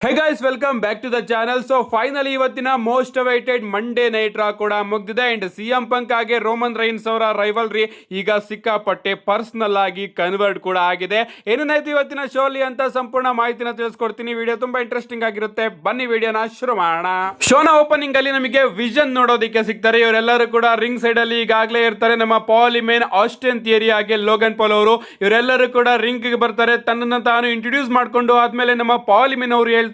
Hey guys, welcome back to the channel. So finally ಇವತ್ತಿನ most awaited Monday night Raw ಕೂಡ ಮುಗ್ದಿದೆ. And CM ಪಂಕ್ ಹಾಗೆ Roman Reigns ಅವರ rivalry ಈಗ ಸಿಕ್ಕಾಪಟ್ಟೆ ಪರ್ಸನಲ್ ಆಗಿ ಕನ್ವರ್ಟ್ ಕೂಡ ಆಗಿದೆ. ಏನೇನಾಯ್ತು ಇವತ್ತಿನ ಶೋಲಿ ಅಂತ ಸಂಪೂರ್ಣ ಮಾಹಿತಿನ ತಿಳಿಸ್ಕೊಡ್ತೀನಿ. ವಿಡಿಯೋ ತುಂಬಾ ಇಂಟ್ರೆಸ್ಟಿಂಗ್ ಆಗಿರುತ್ತೆ. ಬನ್ನಿ ವಿಡಿಯೋನ ಶುರು ಮಾಡೋಣ. ಶೋನ ಓಪನಿಂಗ್ ಅಲ್ಲಿ ನಮಗೆ ವಿಷನ್ ನೋಡೋದಕ್ಕೆ ಸಿಗ್ತಾರೆ. ಇವರೆಲ್ಲರೂ ಕೂಡ ರಿಂಗ್ ಸೈಡ್ ಅಲ್ಲಿ ಈಗಾಗಲೇ ಇರ್ತಾರೆ. ನಮ್ಮ ಪಾಲಿಮೇನ್, ಆಸ್ಟಿನ್ ಥಿಯರಿ ಹಾಗೆ ಲೋಗನ್ ಪಾಲ್ ಅವರು ಇವರೆಲ್ಲರೂ ಕೂಡ ರಿಂಗ್ ಗೆ ಬರ್ತಾರೆ. ತನ್ನನ್ನು ತಾನು ಇಂಟ್ರೊಡ್ಯೂಸ್ ಮಾಡ್ಕೊಂಡು ಆದ್ಮೇಲೆ ನಮ್ಮ ಪಾಲಿಮೇನ್ ಅವರು ಹೇಳ್ತಾರೆ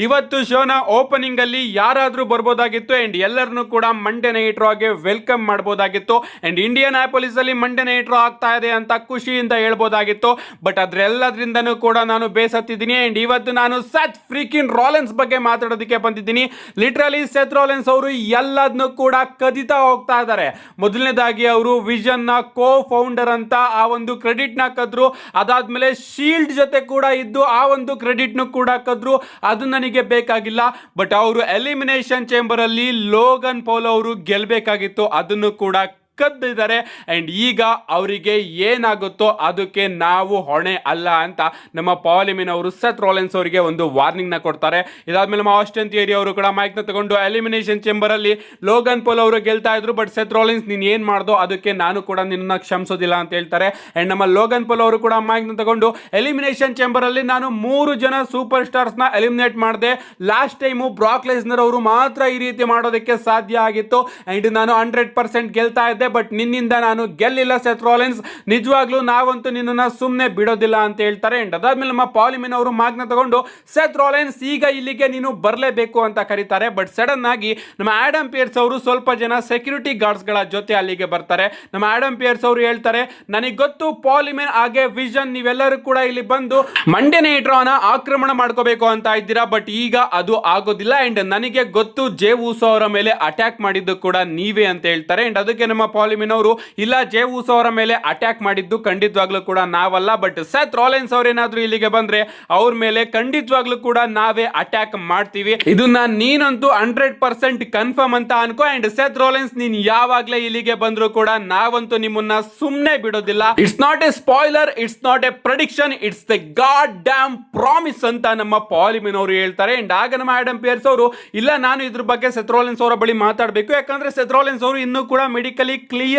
ಇವತ್ತು ಶೋನ ಓಪನಿಂಗ್ ಅಲ್ಲಿ ಯಾರಾದ್ರೂ ಬರ್ಬೋದಾಗಿತ್ತು ಅಂಡ್ ಎಲ್ಲರನ್ನು ಕೂಡ ಮಂಡೇ ನೈಟ್ ರಾಗೆ ವೆಲ್ಕಮ್ ಮಾಡಬಹುದಾಗಿತ್ತು. ಅಂಡ್ ಇಂಡಿಯನ್ ಆಪೋಲಿಸ್ ಅಲ್ಲಿ ಮಂಡೇ ನೈಟ್ ರಾ ಆಗ್ತಾ ಇದೆ ಅಂತ ಖುಷಿಯಿಂದ ಹೇಳ್ಬೋದಾಗಿತ್ತು. ಬಟ್ ಅದ್ರೆಲ್ಲದ್ರಿಂದನೂ ಕೂಡ ನಾನು ಬೇಸತ್ತಿದ್ದೀನಿ. ಅಂಡ್ ಇವತ್ತು ನಾನು ಸೆತ್ ಫ್ರೀಕಿನ್ ರಾಲೆನ್ಸ್ ಬಗ್ಗೆ ಮಾತಾಡೋದಕ್ಕೆ ಬಂದಿದ್ದೀನಿ. ಲಿಟ್ರಲಿ ಸೆತ್ ರಾಲೆನ್ಸ್ ಅವರು ಎಲ್ಲದನ್ನು ಕೂಡ ಕದಿತಾ ಹೋಗ್ತಾ ಇದ್ದಾರೆ. ಮೊದಲನೇದಾಗಿ ಅವರು ವಿಷನ್ ನ ಕೋ ಫೌಂಡರ್ ಅಂತ ಆ ಒಂದು ಕ್ರೆಡಿಟ್ ನ ಕದ್ರು. ಅದಾದ್ಮೇಲೆ ಶೀಲ್ಡ್ ಜೊತೆ ಕೂಡ ಇದ್ದು ಆ ಒಂದು ಕ್ರೆಡಿಟ್ ನು ಕೂಡ ಕದ್ರು. ಅದು ನನಗೆ ಬೇಕಾಗಿಲ್ಲ. ಬಟ್ ಅವರು ಎಲಿಮಿನೇಷನ್ ಚೇಂಬರ್ ಅಲ್ಲಿ ಲೋಗನ್ ಪೌಲ್ ಅವರು ಗೆಲ್ಲಬೇಕಾಗಿತ್ತು. ಅದನ್ನು ಕೂಡ ಕದ್ದಿದ್ದಾರೆ. ಅಂಡ್ ಈಗ ಅವರಿಗೆ ಏನಾಗುತ್ತೋ ಅದಕ್ಕೆ ನಾವು ಹೊಣೆ ಅಲ್ಲ ಅಂತ ನಮ್ಮ ಪಾಲಿಮಿನ್ ಅವರು ಸೆತ್ ರಾಲೆನ್ಸ್ ಅವರಿಗೆ ಒಂದು ವಾರ್ನಿಂಗ್ ನ ಕೊಡ್ತಾರೆ. ಇದಾದ್ಮೇಲೆ ನಮ್ಮ ಆಸ್ಟಿನ್ ಥಿಯರಿ ಅವರು ಕೂಡ ಮೈಕ್ ನ ತಗೊಂಡು ಎಲಿಮಿನೇಷನ್ ಚೇಂಬರ್ ಅಲ್ಲಿ ಲೋಗನ್ ಪೌಲ್ ಅವರು ಗೆಲ್ತಾ ಇದ್ರು. ಬಟ್ ಸೆತ್ ರಾಲೆನ್ಸ್ ನೀನ್ ಏನ್ ಮಾಡ್ದೋ ಅದಕ್ಕೆ ನಾನು ಕೂಡ ನಿನ್ನ ಕ್ಷಮಿಸೋದಿಲ್ಲ ಅಂತ ಹೇಳ್ತಾರೆ. ಅಂಡ್ ನಮ್ಮ ಲೋಗನ್ ಪೌಲ್ ಅವರು ಕೂಡ ಮೈಕ್ ನ ತಗೊಂಡು ಎಲಿಮಿನೇಷನ್ ಚೇಂಬರ್ ಅಲ್ಲಿ ನಾನು 3 ಜನ ಸೂಪರ್ ಸ್ಟಾರ್ಸ್ ನ ಎಲಿಮಿನೇಟ್ ಮಾಡಿದೆ. ಲಾಸ್ಟ್ ಟೈಮು ಬ್ರಾಕ್ ಲೆಸ್ನರ್ ಅವರು ಮಾತ್ರ ಈ ರೀತಿ ಮಾಡೋದಕ್ಕೆ ಸಾಧ್ಯ ಆಗಿತ್ತು. ಅಂಡ್ ನಾನು 100% ಗೆಲ್ತಾ ಇದ್ದೆ. ಬಟ್ ನಿನ್ನಿಂದ ನಾನು ಗೆಲ್ಲಿಲ್ಲ ಸೆತ್ ರಾಲೆನ್ಸ್. ನಿಜವಾಗ್ಲೂ ನಾವಂತೂ ನಿನ್ನನ್ನ ಸುಮ್ಮನೆ ಬಿಡೋದಿಲ್ಲ ಅಂತ ಹೇಳ್ತಾರೆ. ಅಂಡ್ ಅದಾದ್ಮೇಲೆ ನಮ್ಮ ಪಾಲಿಮಿನ್ ಅವರು ಮಾಗ್ನ ತಗೊಂಡು ಸೆತ್ ರಾಲೆನ್ಸ್ ಈಗ ಇಲ್ಲಿಗೆ ನೀನು ಬರಲೇಬೇಕು ಅಂತ ಕರೀತಾರೆ. ಬಟ್ ಸಡನ್ ಆಗಿ ನಮ್ಮ ಆಡಮ್ ಪಿಯರ್ಸ್ ಅವರು ಸ್ವಲ್ಪ ಜನ ಸೆಕ್ಯೂರಿಟಿ ಗಾರ್ಡ್ಸ್ ಗಳ ಜೊತೆ ಅಲ್ಲಿಗೆ ಬರ್ತಾರೆ. ನಮ್ಮ ಆಡಮ್ ಪಿಯರ್ಸ್ ಅವರು ಹೇಳ್ತಾರೆ ನನಗೆ ಗೊತ್ತು ಪಾಲಿಮಿನ್ ಹಾಗೆ ವಿಷನ್ ನೀವೆಲ್ಲರೂ ಕೂಡ ಇಲ್ಲಿ ಬಂದು ಮಂಡೇ ನೈಟ್ ರಾನ ಆಕ್ರಮಣ ಮಾಡ್ಕೋಬೇಕು ಅಂತ ಇದ್ದೀರಾ. ಬಟ್ ಈಗ ಅದು ಆಗೋದಿಲ್ಲ. ಅಂಡ್ ನನಗೆ ಗೊತ್ತು ಜೇ ಊಸೋ ಅವರ ಮೇಲೆ ಅಟ್ಯಾಕ್ ಮಾಡಿದ್ದು ಕೂಡ ನೀವೇ ಅಂತ ಹೇಳ್ತಾರೆ. ಅಂಡ್ ಅದಕ್ಕೆ ನಮ್ಮ ಪಾಲಿಮಿನ್ ಅವರು ಇಲ್ಲ, ಜೇ ಊಸೋ ಅವರ ಮೇಲೆ ಅಟ್ಯಾಕ್ ಮಾಡಿದ್ದು ಖಂಡಿತವಾಗ್ಲೂ ಕೂಡ ನಾವಲ್ಲ. ಬಟ್ ಸೆತ್ ರಾಲೆನ್ಸ್ ಅವರೇನಾದ್ರೂ ಇಲ್ಲಿಗೆ ಬಂದ್ರೆ ಅವ್ರ ಮೇಲೆ ಖಂಡಿತವಾಗ್ಲೂ ಕೂಡ ನಾವೇ ಅಟ್ಯಾಕ್ ಮಾಡ್ತೀವಿ. ಇದನ್ನ ನೀನಂತೂ 100% ಕನ್ಫರ್ಮ್ ಅಂತ ಅನ್ಕೋ. ಅಂಡ್ ಸೆತ್ ರಾಲೆನ್ಸ್ ನೀನ್ ಯಾವಾಗ್ಲೇ ಇಲ್ಲಿಗೆ ಬಂದ್ರು ಕೂಡ ನಾವಂತೂ ನಿಮ್ಮನ್ನ ಸುಮ್ನೆ ಬಿಡೋದಿಲ್ಲ. It's not A spoiler, it's not A prediction, it's the god dam promise ಅಂತ ನಮ್ಮ ಪಾಲಿಮಿನ್ ಅವರು ಹೇಳ್ತಾರೆ. ಅಂಡ್ ಆಗ ನಮ್ಮ ಆಡಮ್ ಪಿಯರ್ಸ್ ಅವರು ಇಲ್ಲ, ನಾನು ಇದ್ರ ಬಗ್ಗೆ ಸೆತ್ ರಾಲೆನ್ಸ್ ಅವರ ಬಳಿ ಮಾತಾಡಬೇಕು. ಯಾಕಂದ್ರೆ ಸೆತ್ ರಾಲೆನ್ಸ್ ಅವರು ಇನ್ನೂ ಕೂಡ ಮೆಡಿಕಲಿ ಕ್ಲಿಯರ್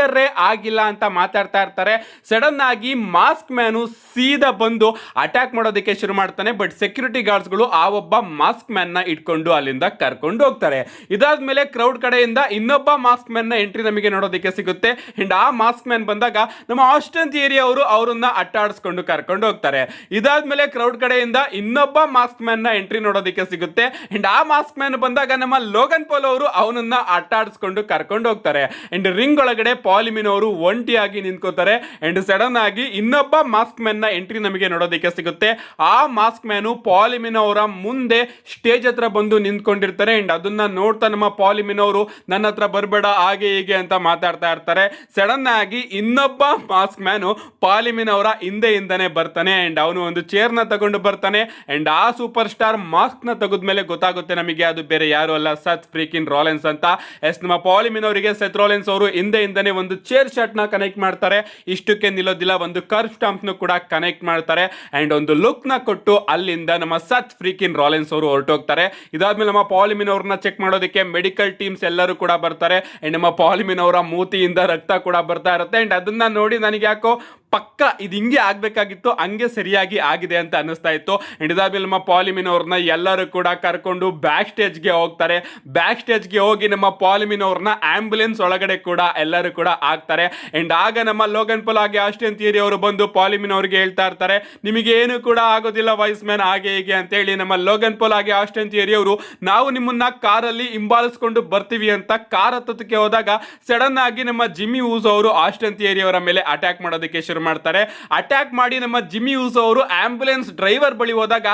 ಆಗಿಲ್ಲ ಅಂತ ಮಾತಾಡ್ತಾ ಇರ್ತಾರೆ. ಸಡನ್ ಆಗಿ ಮಾಸ್ಕ್ ಮ್ಯಾನು ಸೀದಾ ಬಂದು ಅಟ್ಯಾಕ್ ಮಾಡೋದಕ್ಕೆ ಶುರು ಮಾಡ್ತಾನೆ. ಬಟ್ ಸೆಕ್ಯೂರಿಟಿ ಗಾರ್ಡ್ಸ್ ಗಳು ಆ ಒಬ್ಬ ಮಾಸ್ಕ್ ಮ್ಯಾನ್ ನ ಇಟ್ಕೊಂಡು ಅಲ್ಲಿಂದ ಕರ್ಕೊಂಡು ಹೋಗ್ತಾರೆ. ಇದಾದ್ಮೇಲೆ ಕ್ರೌಡ್ ಕಡೆಯಿಂದ ಇನ್ನೊಬ್ಬ ಮಾಸ್ಕ್ ಮ್ಯಾನ್ ನ ಎಂಟ್ರಿ ನಮಗೆ ನೋಡೋದಕ್ಕೆ ಸಿಗುತ್ತೆ. ಅಂಡ್ ಆ ಮಾಸ್ಕ್ ಮ್ಯಾನ್ ಬಂದಾಗ ನಮ್ಮ ಆಸ್ಟಿನ್ ಥಿಯರಿ ಅವರು ಅವರನ್ನ ಅಟ್ಟಾಡಿಸ್ಕೊಂಡು ಕರ್ಕೊಂಡು ಹೋಗ್ತಾರೆ. ಇದಾದ್ಮೇಲೆ ಕ್ರೌಡ್ ಕಡೆಯಿಂದ ಇನ್ನೊಬ್ಬ ಮಾಸ್ಕ್ ಮ್ಯಾನ್ ನ ಎಂಟ್ರಿ ನೋಡೋದಕ್ಕೆ ಸಿಗುತ್ತೆ. ಅಂಡ್ ಆ ಮಾಸ್ಕ್ ಮ್ಯಾನ್ ಬಂದಾಗ ನಮ್ಮ ಲೋಗನ್ ಪೌಲ್ ಅವರು ಅವನನ್ನ ಅಟ್ಟಾಡಿಸ್ಕೊಂಡು ಕರ್ಕೊಂಡು ಹೋಗ್ತಾರೆ. ಅಂಡ್ ರಿಂಗ್ ಒಳಗಡೆ ಪಾಲಿಮಿನ್ ಅವರು ಒಂಟಿಯಾಗಿ ನಿಂತ್ಕೋತಾರೆ. ಅಂಡ್ ಸಡನ್ ಆಗಿ ಇನ್ನೊಬ್ಬ ಮಾಸ್ಕ್ ಮ್ಯಾನ್ ನ ಎಂಟ್ರಿ ನಮಗೆ ನೋಡೋದಕ್ಕೆ ಸಿಗುತ್ತೆ. ಆ ಮಾಸ್ಕ್ ಮ್ಯಾನು ಪಾಲಿಮಿನ್ ಅವರ ಮುಂದೆ ಸ್ಟೇಜ್ ಹತ್ರ ಬಂದು ನಿಂತ್ಕೊಂಡಿರ್ತಾರೆ. ಅಂಡ್ ಅದನ್ನ ನೋಡ್ತಾ ನಮ್ಮ ಪಾಲಿಮಿನ್ ಅವರು ನನ್ನ ಹತ್ರ ಬರಬೇಡ ಹಾಗೆ ಹೀಗೆ ಅಂತ ಮಾತಾಡ್ತಾ ಇರ್ತಾರೆ. ಸಡನ್ ಆಗಿ ಇನ್ನೊಬ್ಬ ಮಾಸ್ಕ್ ಮ್ಯಾನು ಪಾಲಿಮಿನ್ ಅವರ ಹಿಂದೆಯಿಂದನೇ ಬರ್ತಾನೆ. ಅಂಡ್ ಅವನು ಒಂದು ಚೇರ್ ನ ತಗೊಂಡು ಬರ್ತಾನೆ. ಅಂಡ್ ಆ ಸೂಪರ್ ಸ್ಟಾರ್ ಮಾಸ್ಕ್ ನ ತೆಗೆದ್ಮೇಲೆ ಗೊತ್ತಾಗುತ್ತೆ ನಮಗೆ ಅದು ಬೇರೆ ಯಾರು ಅಲ್ಲ, ಸೆತ್ ಫ್ರೀಕಿನ್ ರಾಲೆನ್ಸ್ ಅಂತ. ಎಸ್, ನಮ್ಮ ಪಾಲಿಮಿನ್ ಅವರಿಗೆ ಸೆತ್ ರಾಲೆನ್ಸ್ ಅವರು ಹಿಂದೆಯಿಂದನೇ ಒಂದು ಚೇರ್ ಶಾಟ್ ನ ಕನೆಕ್ಟ್ ಮಾಡ್ತಾರೆ. ಇಷ್ಟಕ್ಕೆ ನಿಲ್ಲೋದಿಲ್ಲ, ಒಂದು ಕರ್ವ್ ಸ್ಟಾಂಪ್ ನ ಕೂಡ ಕನೆಕ್ಟ್ ಮಾಡ್ತಾರೆ. ಅಂಡ್ ಒಂದು ಲುಕ್ ನ ಕೊಟ್ಟು ಅಲ್ಲಿಂದ ನಮ್ಮ ಸೆತ್ ಫ್ರೀಕಿನ್ ರಾಲೆನ್ಸ್ ಅವರು ಹೊರಟೋಗ್ತಾರೆ. ಇದಾದ್ಮೇಲೆ ನಮ್ಮ ಪಾಲಿಮಿನ್ ಅವ್ರನ್ನ ಚೆಕ್ ಮಾಡೋದಕ್ಕೆ ಮೆಡಿಕಲ್ ಟೀಮ್ಸ್ ಎಲ್ಲರೂ ಕೂಡ ಬರ್ತಾರೆ. ಅಂಡ್ ನಮ್ಮ ಪಾಲಿಮಿನ್ ಅವರ ಮೂತಿಯಿಂದ ರಕ್ತ ಕೂಡ ಬರ್ತಾ ಇರುತ್ತೆ. ಅಂಡ್ ಅದನ್ನ ನೋಡಿ ನನಗೆ ಯಾಕೋ ಪಕ್ಕ ಇದು ಹಿಂಗೆ ಆಗ್ಬೇಕಾಗಿತ್ತು, ಹಂಗೆ ಸರಿಯಾಗಿ ಆಗಿದೆ ಅಂತ ಅನ್ನಿಸ್ತಾ ಇತ್ತು. ಅಂಡ್ ಇದಾದ್ಮೇಲೆ ನಮ್ಮ ಪಾಲಿಮಿನ್ ಅವ್ರನ್ನ ಎಲ್ಲರೂ ಕೂಡ ಕರ್ಕೊಂಡು ಬ್ಯಾಕ್ ಸ್ಟೇಜ್ಗೆ ಹೋಗ್ತಾರೆ. ಬ್ಯಾಕ್ ಸ್ಟೇಜ್ಗೆ ಹೋಗಿ ನಮ್ಮ ಪಾಲಿಮಿನ್ ಅವ್ರನ್ನ ಆಂಬ್ಯುಲೆನ್ಸ್ ಒಳಗಡೆ ಕೂಡ ಎಲ್ಲರೂ ಕೂಡ ಆಗ್ತಾರೆ. ಅಂಡ್ ಆಗ ನಮ್ಮ ಲೋಗನ್ ಪೌಲ್ ಹಾಗೆ ಆಸ್ಟಿನ್ ಥಿಯರಿ ಅವರು ಬಂದು ಪಾಲಿಮಿನ್ ಅವರಿಗೆ ಹೇಳ್ತಾ ಇರ್ತಾರೆ ನಿಮಗೆ ಏನು ಕೂಡ ಆಗೋದಿಲ್ಲ ವೈಸ್ ಮ್ಯಾನ್ ಹಾಗೆ ಹೀಗೆ ಅಂತ ಹೇಳಿ. ನಮ್ಮ ಲೋಗನ್ ಪೌಲ್ ಹಾಗೆ ಆಸ್ಟಿನ್ ಥಿಯರಿ ಅವರು ನಾವು ನಿಮ್ಮನ್ನ ಕಾರಲ್ಲಿ ಹಿಂಬಾಲಿಸ್ಕೊಂಡು ಬರ್ತೀವಿ ಅಂತ ಕಾರ್ ಹತ್ತಕ್ಕೆ ಹೋದಾಗ ಸಡನ್ ಆಗಿ ನಮ್ಮ ಜಿಮ್ಮಿ ಊಸೋ ಅವರು ಆಸ್ಟಿನ್ ಥಿಯರಿ ಅವರ ಮೇಲೆ ಅಟ್ಯಾಕ್ ಮಾಡೋದಕ್ಕೆ ಶುರು ಮಾಡ್ತಾರೆ. ಅಟ್ಯಾಕ್ ಮಾಡಿ ನಮ್ಮ ಜಿಮ್ಮಿ ಊಸೋ ಅವರು ಆಂಬ್ಯುಲೆನ್ಸ್ ಡ್ರೈವರ್ ಬಳಿ ಹೋದಾಗ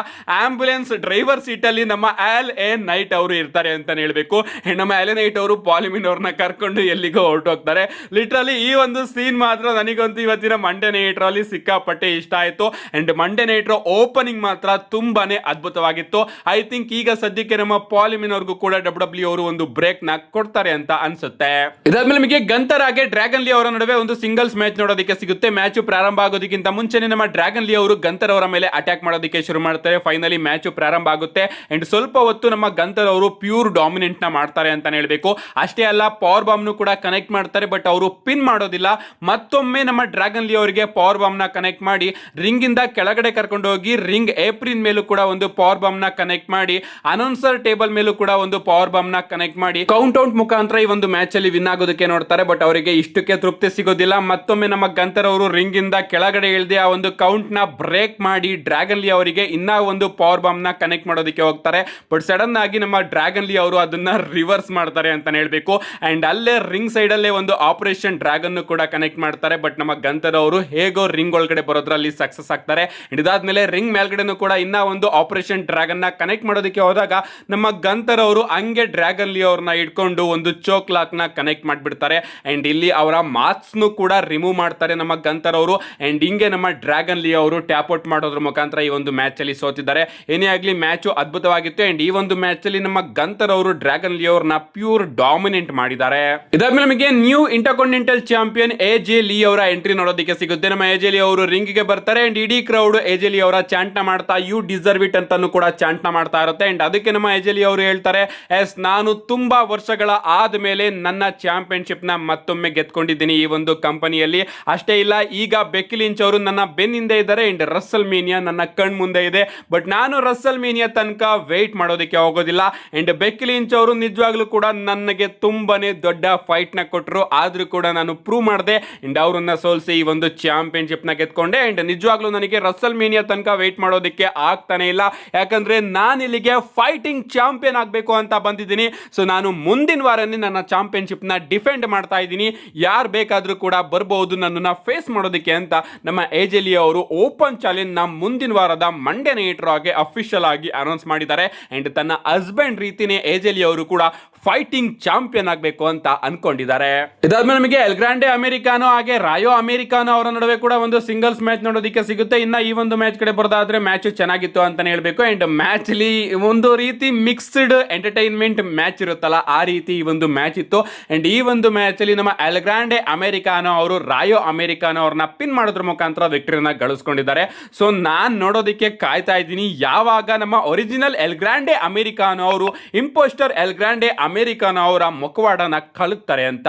ಆಂಬ್ಯುಲೆನ್ಸ್ ಡ್ರೈವರ್ ಸೀಟ್ ಅಲ್ಲಿ ನಮ್ಮ ಆಲ್ ಎ ನೈಟ್ ಅವರು ಇರ್ತಾರೆ ಅಂತ ಹೇಳ್ಬೇಕು. ನಮ್ಮ ಆಲ್ ಎ ನೈಟ್ ಅವರು ಪಾಲಿಮಿನ್ ಅವ್ರನ್ನ ಕರ್ಕೊಂಡು ಎಲ್ಲಿಗೋ ಹೊರಟೋಗ್ತಾರೆ. ಲಿಟ್ರಲಿ ಈ ಒಂದು ಸೀನ್ ಮಾತ್ರ ನನಗಂತೂ ಇವತ್ತಿನ ಮಂಡೇ ನೈಟ್ ರಲ್ಲಿ ಸಿಕ್ಕಾಪಟ್ಟೆ ಇಷ್ಟ ಆಯ್ತು. ಅಂಡ್ ಮಂಡೇ ನೈಟ್ ಓಪನಿಂಗ್ ಮಾತ್ರ ತುಂಬಾನೇ ಅದ್ಭುತವಾಗಿತ್ತು. ಐ ಥಿಂಕ್ ಈಗ ಸದ್ಯಕ್ಕೆ ನಮ್ಮ ಪಾಲಿಮಿನ್ ಅವ್ರಿಗೂ ಕೂಡ ಡಬ್ಲ್ಯೂ ಅವರು ಒಂದು ಬ್ರೇಕ್ ನ ಕೊಡ್ತಾರೆ ಅಂತ ಅನ್ಸುತ್ತೆ. ಇದಾದ್ಮೇಲೆ ನಮಗೆ ಗಂತರ್ ಹಾಗೆ ಡ್ರ್ಯಾಗನ್ ಲೀ ಅವರ ನಡುವೆ ಒಂದು ಸಿಂಗಲ್ಸ್ ಮ್ಯಾಚ್ ನೋಡೋದಕ್ಕೆ ಸಿಗುತ್ತೆ. ಮ್ಯಾಚ್ ಮ್ಯಾಚ್ ಪ್ರಾರಂಭ ಆಗೋದಕ್ಕಿಂತ ಮುಂಚೆನೆ ನಮ್ಮ ಡ್ರ್ಯಾಗನ್ ಲೀ ಅವರು ಗಂತರ್ ಅವರ ಮೇಲೆ ಅಟ್ಯಾಕ್ ಮಾಡೋದಕ್ಕೆ ಶುರು ಮಾಡ್ತಾರೆ. ಫೈನಲಿ ಮ್ಯಾಚ್ ಪ್ರಾರಂಭ ಆಗುತ್ತೆ ಅಂಡ್ ಸ್ವಲ್ಪ ಹೊತ್ತು ನಮ್ಮ ಗಂತರ್ ಅವರು ಪ್ಯೂರ್ ಡಾಮಿನೆಂಟ್ ನ ಮಾಡ್ತಾರೆ ಅಂತಾನೆ ಹೇಳ್ಬೇಕು. ಅಷ್ಟೇ ಅಲ್ಲ, ಪವರ್ ಬಾಂಬ್ ನು ಕೂಡ ಕನೆಕ್ಟ್ ಮಾಡ್ತಾರೆ, ಬಟ್ ಅವರು ಪಿನ್ ಮಾಡೋದಿಲ್ಲ. ಮತ್ತೊಮ್ಮೆ ನಮ್ಮ ಡ್ರ್ಯಾಗನ್ ಲೀ ಅವರಿಗೆ ಪವರ್ ಬಾಂಬ್ ನ ಕನೆಕ್ಟ್ ಮಾಡಿ ರಿಂಗ್ ಇಂದ ಕೆಳಗಡೆ ಕರ್ಕೊಂಡು ಹೋಗಿ ರಿಂಗ್ ಏಪ್ರಿನ್ ಮೇಲೂ ಕೂಡ ಒಂದು ಪವರ್ ಬಾಂಬ್ ನ ಕನೆಕ್ಟ್ ಮಾಡಿ, ಅನೌನ್ಸರ್ ಟೇಬಲ್ ಮೇಲೂ ಕೂಡ ಒಂದು ಪವರ್ ಬಾಂಬ್ ನ ಕನೆಕ್ಟ್ ಮಾಡಿ ಕೌಂಟ್ ಔಟ್ ಮುಖಾಂತರ ಈ ಒಂದು ಮ್ಯಾಚ್ ಅಲ್ಲಿ ವಿನ್ ಆಗೋದಕ್ಕೆ ನೋಡ್ತಾರೆ. ಬಟ್ ಅವರಿಗೆ ಇಷ್ಟಕ್ಕೆ ತೃಪ್ತಿ ಸಿಗೋದಿಲ್ಲ. ಮತ್ತೊಮ್ಮೆ ನಮ್ಮ ಗಂತರ್ ಅವರು ರಿಂಗ್ ಇಂದ ಕೆಳಗಡೆ ಇಳಿದು ಆ ಒಂದು ಕೌಂಟ್ ನ ಬ್ರೇಕ್ ಮಾಡಿ ಡ್ರ್ಯಾಗನ್ ಲೀ ಅವರಿಗೆ ಇನ್ನ ಒಂದು ಪವರ್ ಬಾಂಬ್ ನ ಕನೆಕ್ಟ್ ಮಾಡೋದಕ್ಕೆ ಹೋಗ್ತಾರೆ. ಬಟ್ ಸಡನ್ ಆಗಿ ನಮ್ಮ ಡ್ರ್ಯಾಗನ್ ಲೀ ಅವರು ಅದನ್ನ ರಿವರ್ಸ್ ಮಾಡ್ತಾರೆ ಅಂತಾನೆ ಹೇಳ್ಬೇಕು. ಅಂಡ್ ಅಲ್ಲೇ ರಿಂಗ್ ಸೈಡ್ ಅಲ್ಲೇ ಒಂದು ಆಪರೇಷನ್ ಡ್ರ್ಯಾಗನ್ ಕೂಡ ಕನೆಕ್ಟ್ ಮಾಡ್ತಾರೆ. ಬಟ್ ನಮ್ಮ ಗಂತರ್ ಅವರು ಹೇಗೋ ರಿಂಗ್ ಒಳಗಡೆ ಬರೋದ್ರಲ್ಲಿ ಸಕ್ಸಸ್ ಆಗ್ತಾರೆ. ಇದಾದ್ಮೇಲೆ ರಿಂಗ್ ಮೇಲ್ಗಡೆನೂ ಕೂಡ ಇನ್ನ ಒಂದು ಆಪರೇಷನ್ ಡ್ರ್ಯಾಗನ್ ನ ಕನೆಕ್ಟ್ ಮಾಡೋದಕ್ಕೆ ಹೋದಾಗ ನಮ್ಮ ಗಂತರ್ ಅವರು ಹಂಗೆ ಡ್ರ್ಯಾಗನ್ ಲೀ ಅವ್ರನ್ನ ಇಟ್ಕೊಂಡು ಒಂದು ಚೋಕ್ ಲಾಕ್ ನ ಕನೆಕ್ಟ್ ಮಾಡಿಬಿಡ್ತಾರೆ. ಅಂಡ್ ಇಲ್ಲಿ ಅವರ ಮಾಸ್ಕ್ ನು ಕೂಡ ರಿಮೂವ್ ಮಾಡ್ತಾರೆ ನಮ್ಮ ಗಂತರ್ ಅವರು. ಅಂಡ್ ಹಿಂಗೆ ನಮ್ಮ ಡ್ರ್ಯಾಗನ್ ಲೀ ಅವರು ಟ್ಯಾಪ್ ಔಟ್ ಮಾಡೋದ್ರ ಮುಖಾಂತರ ಈ ಒಂದು ಮ್ಯಾಚ್ ಅಲ್ಲಿ ಸೋತಿದ್ದಾರೆ. ಏನೇ ಆಗ್ಲಿ ಮ್ಯಾಚ್ ಅದ್ಭುತವಾಗಿತ್ತು. ಅಂಡ್ ಈ ಒಂದು ಮ್ಯಾಚ್ ಅಲ್ಲಿ ನಮ್ಮ ಗಂತರ್ ಅವರು ಡ್ರ್ಯಾಗನ್ ಲೀ ಅವ್ರನ್ನ ಪ್ಯೂರ್ ಡಾಮಿನೆಂಟ್ ಮಾಡಿದ್ದಾರೆ. ಇದಾದ್ಮೇಲೆ ನಮಗೆ ನ್ಯೂ ಇಂಟರ್ಕಾಂಟಿನೆಂಟಲ್ ಚಾಂಪಿಯನ್ ಎಜೆ ಲೀ ಅವರ ಎಂಟ್ರಿ ನೋಡೋದಕ್ಕೆ ಸಿಗುತ್ತೆ. ನಮ್ಮ ಎಜೆ ಲೀ ಅವರು ರಿಂಗ್ ಗೆ ಬರ್ತಾರೆ. ಅಂಡ್ ಇಡೀ ಕ್ರೌಡ್ ಎಜೆ ಲೀ ಅವರ ಚಾಂಟ್ ನ ಮಾಡ್ತಾ ಯು ಡಿಸರ್ವ್ ಇಟ್ ಅಂತಾನು ಕೂಡ ಚಾಂಟ್ ನ ಮಾಡ್ತಾ ಇರುತ್ತೆ. ಅಂಡ್ ಅದಕ್ಕೆ ನಮ್ಮ ಎಜೆ ಲೀ ಅವರು ಹೇಳ್ತಾರೆ, ಎಸ್ ನಾನು ತುಂಬಾ ವರ್ಷಗಳ ಆದ್ಮೇಲೆ ನನ್ನ ಚಾಂಪಿಯನ್ಶಿಪ್ ನ ಮತ್ತೊಮ್ಮೆ ಗೆದ್ಕೊಂಡಿದ್ದೀನಿ ಈ ಒಂದು ಕಂಪನಿಯಲ್ಲಿ. ಅಷ್ಟೇ ಇಲ್ಲ, ಈಗ ಬೆಕ್ಕಿ ಲಿಂಚ್ ಅವರು ನನ್ನ ಬೆನ್ನಿಂದ ಇದ್ದಾರೆ. ಅಂಡ್ ರಸಲ್ ಮೇನಿಯಾ ನನ್ನ ಕಣ್ ಮುಂದೆ ಇದೆ. ಬಟ್ ನಾನು ರಸಲ್ ಮೇನಿಯಾ ತನಕ ವೇಟ್ ಮಾಡೋದಕ್ಕೆ ಹೋಗೋದಿಲ್ಲ. ಅಂಡ್ ಬೆಕ್ಕಿ ಲಿಂಚ್ ಅವರು ನಿಜವಾಗ್ಲೂ ಕೂಡ ನನಗೆ ತುಂಬಾನೇ ದೊಡ್ಡ ಫೈಟ್ ನ ಕೊಟ್ಟರು, ಆದ್ರೂ ಕೂಡ ನಾನು ಪ್ರೂವ್ ಮಾಡಿದೆ. ಅಂಡ್ ಅವರನ್ನ ಸೋಲಿಸಿ ಈ ಒಂದು ಚಾಂಪಿಯನ್ಶಿಪ್ ನ ಗೆದ್ಕೊಂಡೆ. ಅಂಡ್ ನಿಜವಾಗ್ಲೂ ನನಗೆ ರಸಲ್ ಮೇನಿಯಾ ತನಕ ವೇಟ್ ಮಾಡೋದಕ್ಕೆ ಆಗ್ತಾನೆ ಇಲ್ಲ, ಯಾಕಂದ್ರೆ ನಾನು ಇಲ್ಲಿಗೆ ಫೈಟಿಂಗ್ ಚಾಂಪಿಯನ್ ಆಗಬೇಕು ಅಂತ ಬಂದಿದ್ದೀನಿ. ಸೊ ನಾನು ಮುಂದಿನ ವಾರನೇ ನನ್ನ ಚಾಂಪಿಯನ್ಶಿಪ್ ನ ಡಿಫೆಂಡ್ ಮಾಡ್ತಾ ಇದ್ದೀನಿ. ಯಾರು ಬೇಕಾದ್ರೂ ಕೂಡ ಬರಬಹುದು ನನ್ನನ್ನು ಫೇಸ್ ಮಾಡೋದಕ್ಕೆ ಅಂತ ನಮ್ಮ ಎಜೆ ಲೀ ಅವರು ಓಪನ್ ಚಾಲೆಂಜ್ ನ ಮುಂದಿನ ವಾರದ ಮಂಡೇ ನೈಟ್ ರಾ ಗೆ ಅಫಿಷಿಯಲ್ ಆಗಿ ಅನೌನ್ಸ್ ಮಾಡಿದ್ದಾರೆ. ಅಂಡ್ ತನ್ನ ಹಸ್ಬೆಂಡ್ ರೀತಿನೇ ಎಜೆ ಲೀ ಅವರು ಕೂಡ ಫೈಟಿಂಗ್ ಚಾಂಪಿಯನ್ ಆಗಬೇಕು ಅಂತ ಅನ್ಕೊಂಡಿದ್ದಾರೆ. ಇದಾದ್ಮೇಲೆ ನಮಗೆ ಎಲ್ ಗ್ರಾಂಡೆ ಅಮೆರಿಕಾನೋ ಹಾಗೆ ರಾಯೋ ಅಮೆರಿಕಾನೋ ಅವರ ನಡುವೆ ಕೂಡ ಒಂದು ಸಿಂಗಲ್ಸ್ ಮ್ಯಾಚ್ ನೋಡೋದಕ್ಕೆ ಸಿಗುತ್ತೆ. ಇನ್ನ ಈ ಒಂದು ಮ್ಯಾಚ್ ಕಡೆ ಬರೋದಾದ್ರೆ ಮ್ಯಾಚ್ ಚೆನ್ನಾಗಿತ್ತು ಅಂತಾನೆ ಹೇಳ್ಬೇಕು. ಅಂಡ್ ಮ್ಯಾಚ್ ಅಲ್ಲಿ ಒಂದು ರೀತಿ ಮಿಕ್ಸ್ಡ್ ಎಂಟರ್ಟೈನ್ಮೆಂಟ್ ಮ್ಯಾಚ್ ಇರುತ್ತಲ್ಲ, ಆ ರೀತಿ ಈ ಒಂದು ಮ್ಯಾಚ್ ಇತ್ತು. ಅಂಡ್ ಈ ಒಂದು ಮ್ಯಾಚ್ ಅಲ್ಲಿ ನಮ್ಮ ಎಲ್ ಗ್ರಾಂಡೆ ಅಮೆರಿಕಾನೋ ಅವರು ರಾಯೋ ಅಮೆರಿಕಾನೋ ಅವ್ರನ್ನ ಪಿನ್ ಮಾಡೋದ್ರ ಮುಖಾಂತರ ವಿಕ್ಟರಿನ ಗಳಿಸ್ಕೊಂಡಿದ್ದಾರೆ. ಸೊ ನಾನ್ ನೋಡೋದಕ್ಕೆ ಕಾಯ್ತಾ ಇದ್ದೀನಿ ಯಾವಾಗ ನಮ್ಮ ಒರಿಜಿನಲ್ ಎಲ್ ಗ್ರಾಂಡೆ ಅಮೆರಿಕಾನೋ ಅವರು ಇಂಪೋಸ್ಟರ್ ಎಲ್ ಗ್ರಾಂಡೆ ಅಮೆರಿಕಾನೋ ಅವರ ಮುಖವಾಡನ ಕಳುತ್ತಾರೆ ಅಂತ.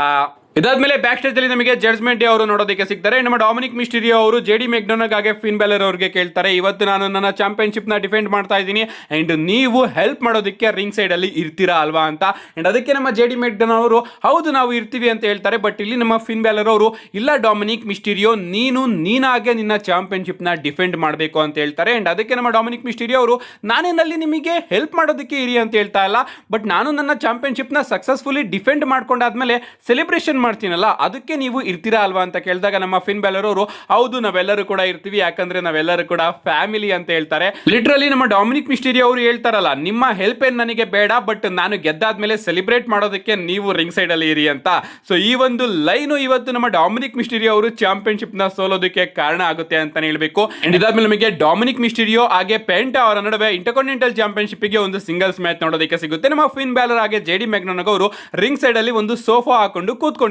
ಇದಾದ್ಮೇಲೆ ಬ್ಯಾಕ್ ಸ್ಟೇಜ್ ಅಲ್ಲಿ ನಮಗೆ ಜಡ್ಜ್ಮೆಂಟ್ ಡೇ ಅವರು ನೋಡೋದಕ್ಕೆ ಸಿಗ್ತಾರೆ. ನಮ್ಮ ಡೊಮಿನಿಕ್ ಮಿಸ್ಟೀರಿಯೋ ಅವರು ಜೆಡಿ ಮೆಕ್ಡೊನಾಗ್ ಹಾಗೆ ಫಿನ್ ಬ್ಯಾಲರ್ ಅವರಿಗೆ ಕೇಳ್ತಾರೆ, ಇವತ್ತು ನಾನು ನನ್ನ ಚಾಂಪಿಯನ್ಶಿಪ್ ನ ಡಿಫೆಂಡ್ ಮಾಡ್ತಾ ಇದ್ದೀನಿ ಅಂಡ್ ನೀವು ಹೆಲ್ಪ್ ಮಾಡೋದಕ್ಕೆ ರಿಂಗ್ ಸೈಡ್ ಅಲ್ಲಿ ಇರ್ತೀರಾ ಅಲ್ವಾ ಅಂತ. ಅಂಡ್ ಅದಕ್ಕೆ ನಮ್ಮ ಜೆಡಿ ಮೆಕ್ಡೊನಾಗ್ ಅವರು ಹೌದು ನಾವು ಇರ್ತೀವಿ ಅಂತ ಹೇಳ್ತಾರೆ. ಬಟ್ ಇಲ್ಲಿ ನಮ್ಮ ಫಿನ್ ಬ್ಯಾಲರ್ ಅವರು ಇಲ್ಲ ಡೊಮಿನಿಕ್ ಮಿಸ್ಟೀರಿಯೋ ನೀನಾಗೆ ನಿನ್ನ ಚಾಂಪಿಯನ್ಶಿಪ್ ನ ಡಿಫೆಂಡ್ ಮಾಡಬೇಕು ಅಂತ ಹೇಳ್ತಾರೆ. ಅಂಡ್ ಅದಕ್ಕೆ ನಮ್ಮ ಡೊಮಿನಿಕ್ ಮಿಸ್ಟೀರಿಯೋ ಅವರು ನಾನೇನಲ್ಲಿ ನಿಮಗೆ ಹೆಲ್ಪ್ ಮಾಡೋದಕ್ಕೆ ಇರಿ ಅಂತ ಹೇಳ್ತಾ ಇಲ್ಲ, ಬಟ್ ನಾನು ನನ್ನ ಚಾಂಪಿಯನ್ಶಿಪ್ ನ ಸಕ್ಸಸ್ಫುಲಿ ಡಿಫೆಂಡ್ ಮಾಡ್ಕೊಂಡಾದ್ಮೇಲೆ ಸೆಲೆಬ್ರೇಷನ್ ಮಾಡ್ತೀನಲ್ಲ ಅದಕ್ಕೆ ನೀವು ಇರ್ತೀರಾ ಅಲ್ವಾ ಅಂತ ಕೇಳಿದಾಗ ನಮ್ಮ ಫಿನ್ ಬ್ಯಾಲರ್ ಅವರು ಹೌದು ನಾವೆಲ್ಲರೂ ಕೂಡ ಇರ್ತೀವಿ, ಯಾಕಂದ್ರೆ ನಾವೆಲ್ಲರೂ ಕೂಡ ಫ್ಯಾಮಿಲಿ ಅಂತ ಹೇಳ್ತಾರೆ. ಲಿಟರಲಿ ನಮ್ಮ ಡೊಮಿನಿಕ್ ಮಿಸ್ಟೀರಿಯೋ ಅವರು ಹೇಳ್ತಾರಲ್ಲ, ನಿಮ್ಮ ಹೆಲ್ಪ್ ಏನ್ ನನಗೆ ಬೇಡ, ಬಟ್ ನಾನು ಗೆದ್ದಾದ್ಮೇಲೆ ಸೆಲೆಬ್ರೇಟ್ ಮಾಡೋದಕ್ಕೆ ನೀವು ರಿಂಗ್ ಸೈಡ್ ಅಲ್ಲಿ ಇರಿ ಅಂತ. ಸೊ ಈ ಒಂದು ಲೈನು ಇವತ್ತು ನಮ್ಮ ಡೊಮಿನಿಕ್ ಮಿಸ್ಟೀರಿಯೋ ಅವರು ಚಾಂಪಿಯನ್ಶಿಪ್ ನ ಸೋಲೋದಕ್ಕೆ ಕಾರಣ ಆಗುತ್ತೆ ಅಂತಾನೆ ಹೇಳ್ಬೇಕು. ಅಂಡ್ ಇದಾದ್ಮೇಲೆ ನಮಗೆ ಡೊಮಿನಿಕ್ ಮಿಸ್ಟೀರಿಯೋ ಹಾಗೆ ಪೆಂಟಾ ಅವರ ನಡುವೆ ಇಂಟರ್ಕಾಂಟಿನೆಂಟಲ್ ಚಾಂಪಿಯನ್ಶಿಪ್ ಗೆ ಒಂದು ಸಿಂಗಲ್ಸ್ ಮ್ಯಾಚ್ ನೋಡೋದಕ್ಕೆ ಸಿಗುತ್ತೆ. ನಮ್ಮ ಫಿನ್ ಬ್ಯಾಲರ್ ಹಾಗೆ ಜೆಡಿ ಮೆಕ್ಡೊನಾಗ್ ಅವರು ರಿಂಗ್ ಸೈಡ್ ಅಲ್ಲಿ ಒಂದು ಸೋಫಾ ಹಾಕೊಂಡು ಕೂತ್ಕೊಂಡಿರ್ತಾರೆ.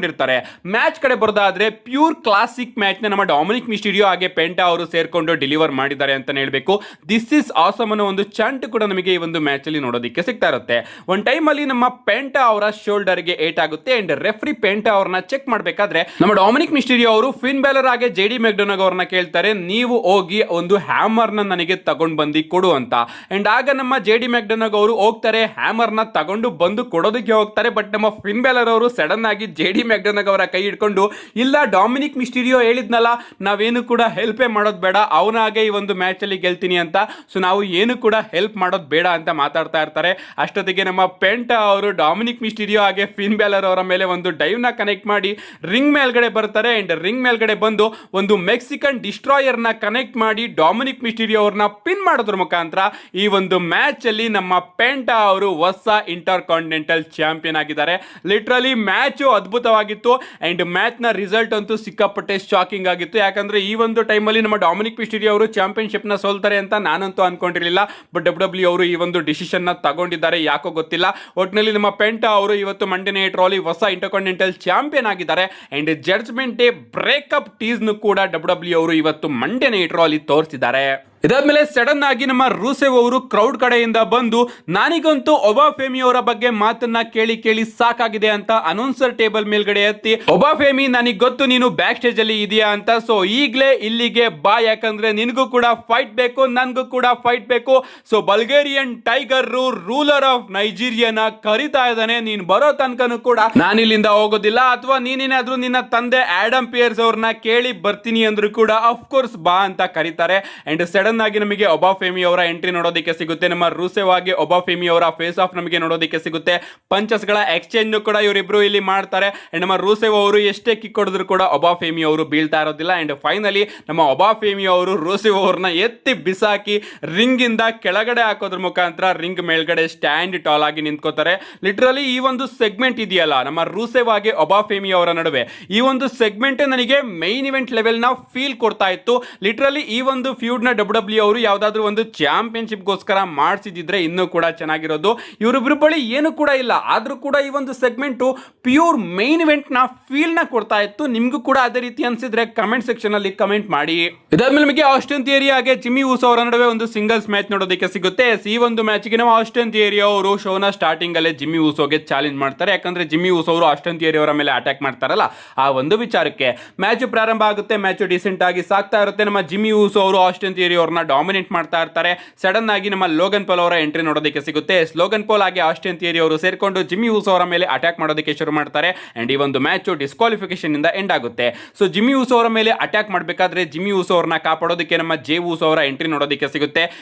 ಮ್ಯಾಚ್ ಕಡೆ ಬರೋದಾದ್ರೆ ಪ್ಯೂರ್ ಕ್ಲಾಸಿಕ್ ಮ್ಯಾಚ್ ನ ನಮ್ಮ ಡೊಮಿನಿಕ್ ಮಿಸ್ಟೀರಿಯೋ ಹಾಗೆ ಪೆಂಟಾ ಅವರು ಸೇರ್ಕೊಂಡು ಡೆಲಿವರ್ ಮಾಡಿದ್ದಾರೆ ಅಂತಾನೆ ಹೇಳ್ಬೇಕು. ದಿಸ್ ಇಸ್ ಆಸಮ್ ಅನ್ನೋ ಒಂದು ಚಂಟ್ ಕೂಡ ನಮಗೆ ಈ ಒಂದು ಮ್ಯಾಚ್ ಅಲ್ಲಿ ನೋಡೋದಕ್ಕೆ ಸಿಗ್ತಾ ಇರುತ್ತೆ. ಒಂದ್ ಟೈಮ್ ಅಲ್ಲಿ ನಮ್ಮ ಪೆಂಟಾ ಅವರ ಶೋಲ್ಡರ್ ಗೆ ಏಟ್ ಆಗುತ್ತೆ ಅಂಡ್ ರೆಫ್ರಿ ಪೆಂಟಾ ಅವರನ್ನ ಚೆಕ್ ಮಾಡಬೇಕಾದ್ರೆ ನಮ್ಮ ಡೊಮಿನಿಕ್ ಮಿಸ್ಟೀರಿಯೋ ಅವರು ಫಿನ್ ಬ್ಯಾಲರ್ ಹಾಗೆ ಜೆಡಿ ಮೆಕ್ಡೊನಾಗ್ ಅವರನ್ನ ಕೇಳ್ತಾರೆ, ನೀವು ಹೋಗಿ ಒಂದು ಹ್ಯಾಮರ್ ನ ನನಗೆ ತಗೊಂಡು ಬಂದು ಕೊಡು ಅಂತ. ಅಂಡ್ ಆಗ ನಮ್ಮ ಜೆಡಿ ಮೆಕ್ಡೊನಾಗ್ ಅವರು ಹೋಗ್ತಾರೆ, ಹ್ಯಾಮರ್ ನ ತಗೊಂಡು ಬಂದು ಕೊಡೋದಕ್ಕೆ ಹೋಗ್ತಾರೆ. ಬಟ್ ನಮ್ಮ ಫಿನ್ ಬ್ಯಾಲರ್ ಅವರು ಸಡನ್ ಆಗಿ ಜೆಡಿ ಮೆಕ್ಡೊನಾಗ್ ಅವರ ಕೈ ಹಿಡ್ಕೊಂಡು, ಇಲ್ಲ ಡೊಮಿನಿಕ್ ಮಿಸ್ಟೀರಿಯೋ ಹೇಳಿದ್ನಲ್ಲ ನಾವೇನು ಕೂಡ ಹೆಲ್ಪೇ ಮಾಡೋದು ಬೇಡ, ಅವನಾಗೆ ಈ ಒಂದು ಮ್ಯಾಚ್ ಅಲ್ಲಿ ಗೆಲ್ತೀನಿ ಅಂತ, ಸೊ ನಾವು ಏನು ಕೂಡ ಹೆಲ್ಪ್ ಮಾಡೋದು ಬೇಡ ಅಂತ ಮಾತಾಡ್ತಾ ಇರ್ತಾರೆ. ಅಷ್ಟೊತ್ತಿಗೆ ನಮ್ಮ ಪೆಂಟಾ ಅವರು ಡೊಮಿನಿಕ್ ಮಿಸ್ಟೀರಿಯೋ ಹಾಗೆ ಫಿನ್ ಬ್ಯಾಲರ್ ಅವರ ಮೇಲೆ ಒಂದು ಡೈವ್ ನ ಕನೆಕ್ಟ್ ಮಾಡಿ ರಿಂಗ್ ಮೇಲ್ಗಡೆ ಬರ್ತಾರೆ. ಅಂಡ್ ರಿಂಗ್ ಮೇಲ್ಗಡೆ ಬಂದು ಒಂದು ಮೆಕ್ಸಿಕನ್ ಡಿಸ್ಟ್ರಾಯರ್ ನ ಕನೆಕ್ಟ್ ಮಾಡಿ ಡೊಮಿನಿಕ್ ಮಿಸ್ಟೀರಿಯೋ ಅವ್ರನ್ನ ಪಿನ್ ಮಾಡೋದ್ರ ಮುಖಾಂತರ ಈ ಒಂದು ಮ್ಯಾಚ್ ಅಲ್ಲಿ ನಮ್ಮ ಪೆಂಟಾ ಅವರು ಹೊಸ ಇಂಟರ್ ಕಾಂಟಿನೆಂಟಲ್ ಚಾಂಪಿಯನ್ ಆಗಿದ್ದಾರೆ. ಲಿಟರಲಿ ಮ್ಯಾಚ್ ಅದ್ಭುತವಾಗಿ ಆಗಿತ್ತು ಅಂಡ್ ಮ್ಯಾಚ್ ನ ರಿಸಲ್ಟ್ ಅಂತೂ ಸಿಕ್ಕಾಪಟ್ಟೆ ಶಾಕಿಂಗ್ ಆಗಿತ್ತು. ಯಾಕಂದ್ರೆ ಈ ಒಂದು ಟೈಮಲ್ಲಿ ನಮ್ಮ ಡೊಮಿನಿಕ್ ಮಿಸ್ಟೀರಿಯೋ ಅವರು ಚಾಂಪಿಯನ್ಶಿಪ್ ನ ಸೋಲ್ತಾರೆ ಅಂತ ನಾನಂತೂ ಅನ್ಕೊಂಡಿರಲಿಲ್ಲ. ಬಟ್ ಡಬ್ಲ್ಯೂ ಅವರು ಈ ಒಂದು ಡಿಸಿಷನ್ ನ ತಗೊಂಡಿದ್ದಾರೆ, ಯಾಕೋ ಗೊತ್ತಿಲ್ಲ. ಒಟ್ಟಿನಲ್ಲಿ ನಮ್ಮ ಪೆಂಟಾ ಅವರು ಇವತ್ತು ಮಂಡೇ ನೈಟ್ ರಾ ಅಲ್ಲಿ ಹೊಸ ಇಂಟರ್ಕಾಂಟಿನೆಂಟಲ್ ಚಾಂಪಿಯನ್ ಆಗಿದ್ದಾರೆ and Judgment Day breakup tease ನು ಕೂಡ ಡಬ್ಲ್ಯೂ ಅವರು ಇವತ್ತು ಮಂಡೇ ನೈಟ್ ರಾ ಅಲ್ಲಿ ತೋರಿಸಿದ್ದಾರೆ. ಇದಾದ್ಮೇಲೆ ಸಡನ್ ಆಗಿ ನಮ್ಮ ರೂಸೆವ್ ಅವರು ಕ್ರೌಡ್ ಕಡೆಯಿಂದ ಬಂದು ನಾನಿಗಂತೂ ಒಬಾಫೆಮಿ ಅವರ ಬಗ್ಗೆ ಮಾತನ್ನ ಕೇಳಿ ಕೇಳಿ ಸಾಕಾಗಿದೆ ಅಂತ ಅನೌನ್ಸರ್ ಟೇಬಲ್ ಮೇಲ್ಗಡೆ ಎತ್ತಿ, ಒಬಾಫೆಮಿ ನನಗೆ ಗೊತ್ತು ನೀನು ಬ್ಯಾಕ್ ಸ್ಟೇಜ್ ಅಲ್ಲಿ ಇದೆಯಾ ಅಂತ, ಸೊ ಈಗಲೇ ಇಲ್ಲಿಗೆ ಬಾ, ಯಾಕಂದ್ರೆ ನಿನಗೂ ಕೂಡ ಫೈಟ್ ಬೇಕು, ನನ್ಗೂ ಕೂಡ ಫೈಟ್ ಬೇಕು. So Bulgarian tiger ruler of ನೈಜೀರಿಯಾನ ಕರಿತಾ ಇದ್ದಾನೆ, ನೀನ್ ಬರೋ ತನಕನೂ ಕೂಡ ನಾನಿಲ್ಲಿಂದ ಹೋಗೋದಿಲ್ಲ, ಅಥವಾ ನೀನೇನಾದ್ರೂ ನಿನ್ನ ತಂದೆ ಆಡಮ್ ಪಿಯರ್ಸ್ ಅವ್ರನ್ನ ಕೇಳಿ ಬರ್ತೀನಿ ಅಂದ್ರೂ ಕೂಡ ಅಫ್ಕೋರ್ಸ್ ಬಾ ಅಂತ ಕರೀತಾರೆ. ಅಂಡ್ ಸಡನ್ ಆಗಿ ನಮಗೆ ಒಬಾಫೆಮಿ ಅವರ ಎಂಟ್ರಿ ನೋಡೋದಕ್ಕೆ ಸಿಗುತ್ತೆ. ನಮ್ಮ ರೂಸೆವ್ ಆಗಿ ಒಬಾಫೆಮಿ ಅವರ ಫೇಸ್ ಆಫ್ ನಮಗೆ ನೋಡೋದಕ್ಕೆ ಸಿಗುತ್ತೆ. ಪಂಚಸ್ ಗಳ ಎಕ್ಸ್ಚೇಂಜ್ ಕೂಡ ಇವರಿಬ್ರು ಇಲ್ಲಿ ಮಾಡ್ತಾರೆ. ಅಂಡ್ ನಮ್ಮ ರೂಸೆವ್ ಅವರು ಎಷ್ಟೇ ಕಿಕ್ ಹೊಡೆದ್ರು ಕೂಡ ಒಬಾಫೆಮಿ ಅವರು ಬೀಳ್ತಾ ಇರೋದಿಲ್ಲ. ಅಂಡ್ ಫೈನಲಿ ನಮ್ಮ ಒಬಾಫೆಮಿ ಅವರು ರೂಸೆವ್ ಅವ್ರನ್ನ ಎತ್ತಿ ಬಿಸಾಕಿ ರಿಂಗ್ ಇಂದ ಕೆಳಗಡೆ ಹಾಕೋದ್ರ ಮುಖಾಂತರ ರಿಂಗ್ ಮೇಲ್ಗಡೆ ಸ್ಟ್ಯಾಂಡ್ ಟಾಲ್ ಆಗಿ ನಿಂತ್ಕೋತಾರೆ. ಲಿಟರಲಿ ಈ ಒಂದು ಸೆಗ್ಮೆಂಟ್ ಇದೆಯಲ್ಲ ನಮ್ಮ ರೂಸೆವ್ ಆಗಿ ಒಬಾಫೆಮಿ ಅವರ ನಡುವೆ, ಈ ಒಂದು ಸೆಗ್ಮೆಂಟ್ ನನಗೆ ಮೈನ್ ಇವೆಂಟ್ ಲೆವೆಲ್ ನ ಫೀಲ್ ಕೊಡ್ತಾ ಇತ್ತು. ಲಿಟರಲಿ ಈ ಒಂದು ಫ್ಯೂಡ್ ನ ಡಬ್ಲ್ಯೂ ಅವರು ಯಾವ್ದಾದ್ರು ಒಂದು ಚಾಂಪಿಯನ್ಶಿಪ್ ಗೋಸ್ಕರ ಮಾಡಿಸಿದ್ರೆ ಇನ್ನೂ ಕೂಡ ಚೆನ್ನಾಗಿರೋದು. ಇವರಿಬ್ರು ಬಳಿ ಏನು ಕೂಡ ಇಲ್ಲ, ಆದ್ರೂ ಕೂಡ ಈ ಒಂದು ಸೆಗ್ಮೆಂಟ್ ಪ್ಯೂರ್ ಮೈನ್ ಇವೆಂಟ್ ನ ಫೀಲ್ ನ ಕೊಡ್ತಾ ಇತ್ತು. ನಿಮ್ಗೂ ಕೂಡ ಅದೇ ರೀತಿ ಅನ್ಸಿದ್ರೆ ಕಮೆಂಟ್ ಸೆಕ್ಷನ್ ಅಲ್ಲಿ ಕಮೆಂಟ್ ಮಾಡಿ. ಇದಾದ್ಮೇಲೆ ನಮಗೆ ಆಸ್ಟಿನ್ ಥಿಯರಿ ಹಾಗೆ ಜಿಮ್ಮಿ ಊಸೋ ಅವರ ನಡುವೆ ಒಂದು ಸಿಂಗಲ್ಸ್ ಮ್ಯಾಚ್ ನೋಡೋದಕ್ಕೆ ಸಿಗುತ್ತೆ. ಈ ಒಂದು ಮ್ಯಾಚ್ ಗೆ ನಾವು ಆಸ್ಟಿನ್ ಥಿಯರಿ ಅವರು ಶೋನ ಸ್ಟಾರ್ಟಿಂಗ್ ಅಲ್ಲೇ ಜಿಮ್ಮಿ ಊಸೋಗೆ ಚಾಲೆಂಜ್ ಮಾಡ್ತಾರೆ. ಯಾಕಂದ್ರೆ ಜಿಮ್ಮಿ ಊಸೋ ಅವರು ಆಸ್ಟಿನ್ ಥಿಯರಿ ಅವರ ಮೇಲೆ ಅಟ್ಯಾಕ್ ಮಾಡ್ತಾರಲ್ಲ, ಆ ಒಂದು ವಿಚಾರಕ್ಕೆ ಮ್ಯಾಚ್ ಪ್ರಾರಂಭ ಆಗುತ್ತೆ. ಮ್ಯಾಚ್ ಡಿಸೆಂಟ್ ಆಗಿ ಸಾಕ್ತಾ ಇರುತ್ತೆ. ನಮ್ಮ ಜಿಮ್ಮಿ ಊಸೋ ಅವರು ಆಸ್ಟಿನ್ ಥಿಯರಿ ಅವ್ರನ್ನ ಡಾಮಿನೇಟ್ ಮಾಡ್ತಾ ಇರ್ತಾರೆ. ಸಡನ್ ಆಗಿ ನಮ್ಮ ಲೋಗನ್ ಪಾಲ್ ಅವರ ಎಂಟ್ರಿ ನೋಡೋದಕ್ಕೆ ಸಿಗುತ್ತೆ. ಲೋಗನ್ ಪಾಲ್ ಆಗಿ ಆಸ್ಟಿನ್ ಥಿಯರಿ ಅವರು ಸೇರ್ಕೊಂಡು ಜಿಮ್ಮಿ ಊಸೋ ಅವರ ಮೇಲೆ ಅಟ್ಯಾಕ್ ಮಾಡೋದಕ್ಕೆ ಶುರು ಮಾಡ್ತಾರೆ. ಅಂಡ್ ಈ ಒಂದು ಮ್ಯಾಚ್ ಡಿಸ್ಕ್ವಾಲಿಫಿಕೇಶನ್ ಇಂದ ಎಂಡ್ ಆಗುತ್ತೆ. ಸೊ ಜಿಮ್ಮಿ ಊಸೋ ಅವರ ಮೇಲೆ ಅಟ್ಯಾಕ್ ಮಾಡಬೇಕಾದ್ರೆ ಜಿಮ್ಮಿ ಊಸೋ ಅವರನ್ನ ಕಾಪಾಡೋದಕ್ಕೆ ನಮ್ಮ ಜೇ ಊಸೋ ಅವರ ಎಂಟ್ರಿ ನೋಡೋದಕ್ಕೆ ಸಿಗುತ್ತೆ.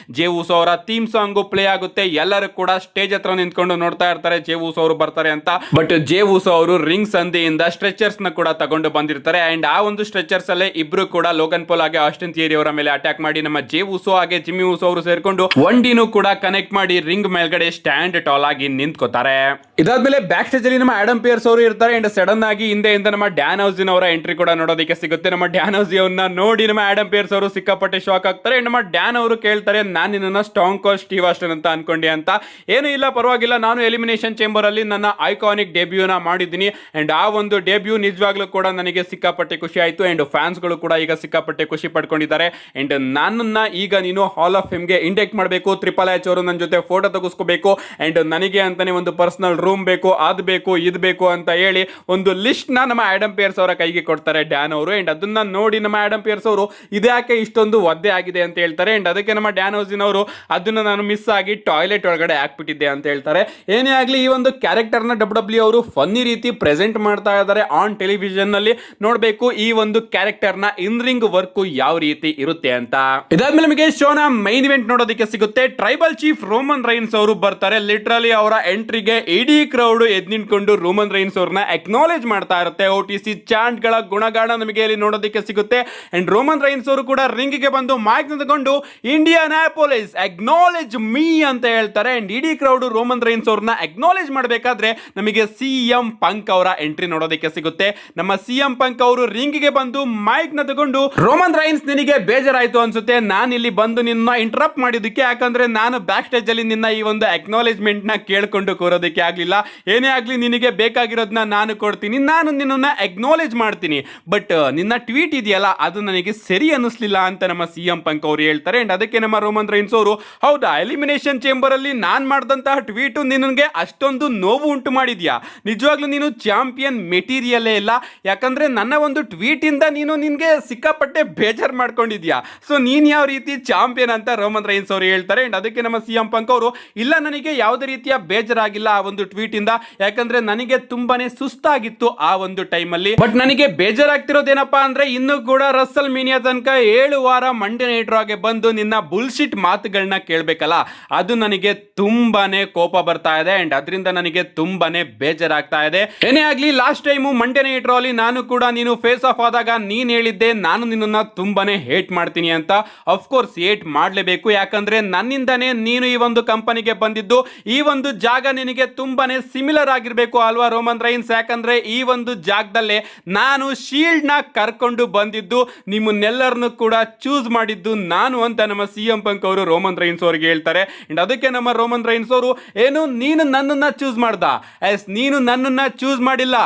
ಜೇ ಊಸೋ ಅವರ ಥೀಮ್ ಸಾಂಗ್ ಪ್ಲೇ ಆಗುತ್ತೆ. ಎಲ್ಲರೂ ಕೂಡ ಸ್ಟೇಜ್ ಹತ್ರ ನಿಂತ್ಕೊಂಡು ನೋಡ್ತಾ ಇರ್ತಾರೆ ಜೇ ಊಸೋ ಅವರು ಬರ್ತಾರೆ ಅಂತ. ಬಟ್ ಜೇ ಊಸೋ ಅವರು ರಿಂಗ್ ಸಂದಿಯಿಂದ ಸ್ಟ್ರೆಚರ್ಸ್ ನ ಕೂಡ ತಗೊಂಡು ಬಂದಿರ್ತಾರೆ. ಅಂಡ್ ಆ ಒಂದು ಸ್ಟ್ರೆಚರ್ಸ್ ಅಲ್ಲೇ ಇಬ್ರು ಕೂಡ ಲೋಗನ್ ಪಾಲ್ ಆಗಿ ಆಸ್ಟಿನ್ ಥಿಯರಿ ಅವರ ಮೇಲೆ ಅಟ್ಯಾಕ್ ಮಾಡಿ ನಮ್ಮ ಜೇ ಊಸೋ ಹಾಗೆ ಜಿಮ್ಮಿ ಊಸೋ ಅವರು ಸೇರ್ಕೊಂಡು ಒಂಡಿನೂ ಕೂಡ ಕನೆಕ್ಟ್ ಮಾಡಿ ರಿಂಗ್ ಮೇಲ್ಗಡೆ ಸ್ಟ್ಯಾಂಡ್ ಟಾಲ್ ಆಗಿ ನಿಂತ್ಕೋತಾರೆ. ಇದಾದ್ಮೇಲೆ ಬ್ಯಾಕ್ ಸ್ಟೇಜ್ ಅಲ್ಲಿ ನಮ್ಮ ಆಡಮ್ ಪಿಯರ್ಸ್ ಅವರು ಇರ್ತಾರೆ. ಅಂಡ್ ಸಡನ್ ಆಗಿ ಹಿಂದೆಯಿಂದ ನಮ್ಮ ಡ್ಯಾನ್ ಹೌಸಿನ್ ಅವರ ಎಂಟ್ರಿ ಕೂಡ ನೋಡೋದಕ್ಕೆ ಸಿಗುತ್ತೆ. ನಮ್ಮ ಡ್ಯಾನ್ ಹೌಸಿ ಅವ್ರನ್ನ ನೋಡಿ ನಮ್ಮ ಆಡಮ್ ಪಿಯರ್ಸ್ ಅವರು ಸಿಕ್ಕಾಪಟ್ಟೆ ಶಾಕ್ ಆಗ್ತಾರೆ. ಅಂಡ್ ನಮ್ಮ ಡ್ಯಾನ್ ಅವರು ಕೇಳ್ತಾರೆ, ನಾನು ನಿನ್ನ ಸ್ಟಾಂಗ್ ಕೋಚ್ ಸ್ಟೀವ್ ಆಸ್ಟನ್ ಅಂತ ಅನ್ಕೊಂಡೆ ಅಂತ. ಏನು ಇಲ್ಲ, ಪರವಾಗಿಲ್ಲ, ನಾನು ಎಲಿಮಿನೇಷನ್ ಚೇಂಬರ್ ಅಲ್ಲಿ ನನ್ನ ಐಕಾನಿಕ್ ಡೆಬ್ಯೂನ ಮಾಡಿದ್ದೀನಿ. ಅಂಡ್ ಆ ಒಂದು ಡೆಬ್ಯೂ ನಿಜವಾಗ್ಲೂ ಕೂಡ ನನಗೆ ಸಿಕ್ಕಾಪಟ್ಟೆ ಖುಷಿ ಆಯ್ತು. ಅಂಡ್ ಫ್ಯಾನ್ಸ್ ಗಳು ಕೂಡ ಈಗ ಸಿಕ್ಕಾಪಟ್ಟೆ ಖುಷಿ ಪಡ್ಕೊಂಡಿದ್ದಾರೆ. ಅಂಡ್ ನನ್ನನ್ನ ಈಗ ನೀನು ಹಾಲ್ ಆಫ್ ಫೇಮ್ ಗೆ ಇಂಡೆಕ್ಟ್ ಮಾಡಬೇಕು. ಟ್ರಿಪಲ್ ಎಚ್ ಅವರು ನನ್ನ ಜೊತೆ ಫೋಟೋ ತೆಗೆಸ್ಕೋಬೇಕು. ಅಂಡ್ ನನಗೆ ಅಂತಾನೆ ಒಂದು ಪರ್ಸನಲ್ ರೂಮ್ ಬೇಕು, ಅದು ಬೇಕು, ಇದು ಬೇಕು ಅಂತ ಹೇಳಿ ಒಂದು ಲಿಸ್ಟ್ ನ ನಮ್ಮ ಆಡಮ್ ಪಿಯರ್ಸ್ ಅವರ ಕೈಗೆ ಕೊಡ್ತಾರೆ ಡ್ಯಾನ್ ಅವರು. ಅಂಡ್ ಅದನ್ನ ನೋಡಿ ನಮ್ಮ ಆಡಮ್ ಪಿಯರ್ಸ್ ಅವರು ಇದ್ಯಾಕೆ ಇಷ್ಟೊಂದು ಒದ್ದೆ ಆಗಿದೆ ಅಂತ ಹೇಳ್ತಾರೆ. ಅಂಡ್ ಅದಕ್ಕೆ ನಮ್ಮ ಡ್ಯಾನ್ ಹೌಸಿನ್ ಅವರು ಅದನ್ನ ನಾನು ಮಿಸ್ ಆಗಿ ಟಾಯ್ಲೆಟ್ ಒಳಗಡೆ ಹಾಕ್ಬಿಟ್ಟಿದ್ದೆ ಅಂತ ಹೇಳ್ತಾರೆ. ಏನೇ ಆಗ್ಲಿ ಈ ಒಂದು ಕ್ಯಾರೆಕ್ಟರ್ ನ ಡಬ್ಲ್ಯೂ ಅವರು ಫನ್ನಿ ರೀತಿ ಪ್ರೆಸೆಂಟ್ ಮಾಡ್ತಾ ಇದ್ದಾರೆ ಆನ್ ಟೆಲಿವಿಷನ್ ನಲ್ಲಿ. ನೋಡ್ಬೇಕು ಈ ಒಂದು ಕ್ಯಾರೆಕ್ಟರ್ ನ ಇನ್ ರಿಂಗ್ ವರ್ಕ್ ಯಾವ ರೀತಿ ಇರುತ್ತೆ ಅಂತ. ಇದಾದ್ಮೇಲೆ ನಮಗೆ ಶೋನ ಮೈನ್ ಇವೆಂಟ್ ನೋಡೋದಕ್ಕೆ ಸಿಗುತ್ತೆ. ಟ್ರೈಬಲ್ ಚೀಫ್ ರೋಮನ್ ರೈನ್ಸ್ ಅವರು ಬರ್ತಾರೆ. ಲಿಟರಲಿ ಅವರ ಎಂಟ್ರಿಗೆ ಇಡೀ ಕ್ರೌಡ್ ಎದ್ ನಿಂತ್ಕೊಂಡು ರೋಮನ್ ರೈನ್ಸ್ ಅವ್ರನ್ನ ಅಕ್ನಾಲೇಜ್ ಮಾಡ್ತಾ ಇರುತ್ತೆ. OTC ಚಾಂಟ್ ಗಳ ಗುಣಗಾನ ನಮಗೆ ಇಲ್ಲಿ ನೋಡೋದಕ್ಕೆ ಸಿಗುತ್ತೆ. ಅಂಡ್ ರೋಮನ್ ರೈನ್ಸ್ ಅವರು ಕೂಡ ರಿಂಗ್ ಗೆ ಬಂದು ಮೈಕ್ ತಗೊಂಡು ಇಂಡಿಯಾನಾಪೋಲಿಸ್ ಅಕ್ನಾಲೇಜ್ ಮೀ ಅಂತ ಹೇಳ್ತಾರೆ. ಅಂಡ್ ಇಡೀ ಕ್ರೌಡ್ ರೋಮನ್ ರೈನ್ಸ್ ಅವ್ರನ್ನ ಅಕ್ನಾಲೇಜ್ ಮಾಡಬೇಕಾದ್ರೆ ನಮಗೆ CM ಪಂಕ್ ಅವರ ಎಂಟ್ರಿ ನೋಡೋದಕ್ಕೆ ಸಿಗುತ್ತೆ. ನಮ್ಮ CM ಪಂಕ್ ಅವರು ರಿಂಗ್ ಗೆ ಬಂದು ಮೈಕ್ ನ ತಗೊಂಡು, ರೋಮನ್ ರೈನ್ಸ್ ನಿನಗೆ ಬೇಜಾರಾಯ್ತು ಅನ್ಸುತ್ತೆ, ನಾನು ಇಲ್ಲಿ ಬಂದು ನಿನ್ನ ಇಂಟರಪ್ಟ್ ಮಾಡಿದ್ದಕ್ಕೆ, ಯಾಕಂದ್ರೆ ನಾನು ಬ್ಯಾಕ್ ಸ್ಟೇಜ್ ಅಲ್ಲಿ ನಿನ್ನ ಈ ಒಂದು ಅಕ್ನಾಲೇಜ್ಮೆಂಟ್ ನ ಕೇಳ್ಕೊಂಡು ಕೂರೋದಕ್ಕೆ ಆಗ್ಲಿಲ್ಲ. ಏನೇ ಆಗ್ಲಿ ನಿನಗೆ ಬೇಕಾಗಿರೋದನ್ನ ನಾನು ಕೊಡ್ತೀನಿ, ನಾನು ನಿನ್ನನ್ನ ಅಕ್ನಾಲೇಜ್ ಮಾಡ್ತೀನಿ. ಬಟ್ ನಿನ್ನ ಟ್ವೀಟ್ ಇದೆಯಲ್ಲ ಅದು ನನಗೆ ಸರಿ ಅನ್ನಿಸ್ಲಿಲ್ಲ ಅಂತ ನಮ್ಮ CM ಪಂಕ್ ಅವರು ಹೇಳ್ತಾರೆ. ಅಂಡ್ ಅದಕ್ಕೆ ನಮ್ಮ ರೋಮನ್ ರೈನ್ಸ್ ಅವರು, ಹೌದಾ, ಎಲಿಮಿನೇಷನ್ ಚೇಂಬರ್ ಅಲ್ಲಿ ನಾನ್ ಮಾಡಿದಂತಹ ಟ್ವೀಟ್ ನಿನಗೆ ಅಷ್ಟೊಂದು ನೋವು ಉಂಟು ಮಾಡಿದ್ಯಾ? ನಿಜವಾಗ್ಲೂ ನೀನು ಚಾಂಪಿಯನ್ ಮೆಟೀರಿಯಲ್ಲೇ ಇಲ್ಲ. ಯಾಕಂದ್ರೆ ನನ್ನ ಒಂದು ಟ್ವೀಟ್ ಇಂದ ನೀನು ನಿನ್ಗೆ ಸಿಕ್ಕಾಪಟ್ಟೆ ಬೇಜಾರ್ ಮಾಡ್ಕೊಂಡಿದ್ಯಾ. ಸೊ ನೀನ್ ಯಾವ ರೀತಿ ಚಾಂಪಿಯನ್ ಅಂತ ರೋಮನ್ ರೈನ್ಸ್ ಅವರು ಹೇಳ್ತಾರೆ. ಅಂಡ್ ಅದಕ್ಕೆ ನಮ್ಮ CM ಪಂಕ್ ಅವರು, ಇಲ್ಲ, ನನಗೆ ಯಾವುದೇ ರೀತಿಯ ಬೇಜಾರಾಗಿಲ್ಲ ಆ ಒಂದು ಟ್ವೀಟ್ ಇಂದ, ಯಾಕಂದ್ರೆ ನನಗೆ ತುಂಬಾನೇ ಸುಸ್ತಾಗಿತ್ತು ಆ ಒಂದು ಟೈಮ್ ಅಲ್ಲಿ. ಬಟ್ ನನಗೆ ಬೇಜಾರಾಗ್ತಿರೋದೇನಪ್ಪಾ ಅಂದ್ರೆ ಇನ್ನು ಕೂಡ ರಸಲ್ ಮೀನಿಯಾ ತನಕ 7 ವಾರ ಮಂಡೇ ನೈಟ್ ರಾಗೆ ಬಂದು ನಿನ್ನ ಬುಲ್ಶಿಟ್ ಮಾತುಗಳನ್ನ ಕೇಳ್ಬೇಕಲ್ಲ, ಅದು ನನಗೆ ತುಂಬಾನೇ ಕೋಪ ಬರ್ತಾ ಇದೆ. ಅಂಡ್ ಅದರಿಂದ ನನಗೆ ತುಂಬಾನೇ ಬೇಜಾರಾಗ್ತಾ ಇದೆ. ಏನೇ ಆಗ್ಲಿ last time Monday night Raw ಅಲ್ಲಿ ನಾನು ಕೂಡ ನೀನು ಫೇಸ್ ಆಫ್ ಆದಾಗ ನೀನ್ ಹೇಳಿದ್ದೆ ನಾನು ನಿನ್ನನ್ನ ತುಂಬಾನೇ ಹೇಟ್ ಮಾಡ್ತೀನಿ ಅಂತ. ಅಫ್ಕೋರ್ಸ್ ಏಟ್ ಮಾಡಲೇಬೇಕು, ಯಾಕಂದ್ರೆ ನನ್ನಿಂದನೇ ನೀನು ಈ ಒಂದು ಕಂಪನಿಗೆ ಬಂದಿದ್ದು, ಈ ಒಂದು ಜಾಗ ನಿನಗೆ ತುಂಬಾನೇ ಸಿಮಿಲರ್ ಆಗಿರ್ಬೇಕು ಅಲ್ವಾ ರೋಮನ್ ರೈನ್ಸ್? ಯಾಕಂದ್ರೆ ಈ ಒಂದು ಜಾಗದಲ್ಲೇ ನಾನು ಶೀಲ್ಡ್ ನ ಕರ್ಕೊಂಡು ಬಂದಿದ್ದು, ನಿಮ್ಮನ್ನೆಲ್ಲರನ್ನು ಕೂಡ ಚೂಸ್ ಮಾಡಿದ್ದು ನಾನು ಅಂತ ನಮ್ಮ CM ಪಂಕ್ ಅವರು ರೋಮನ್ ರೈನ್ಸ್ ಅವರಿಗೆ ಹೇಳ್ತಾರೆ. ಅಂಡ್ ಅದಕ್ಕೆ ನಮ್ಮ ರೋಮನ್ ರೈನ್ಸ್ ಅವರು, ಏನು ನೀನು ನನ್ನನ್ನ ಚೂಸ್ ಮಾಡ್ದ? ಎಸ್, ನೀನು ನನ್ನನ್ನ ಚೂಸ್ ಮಾಡಿಲ್ಲ,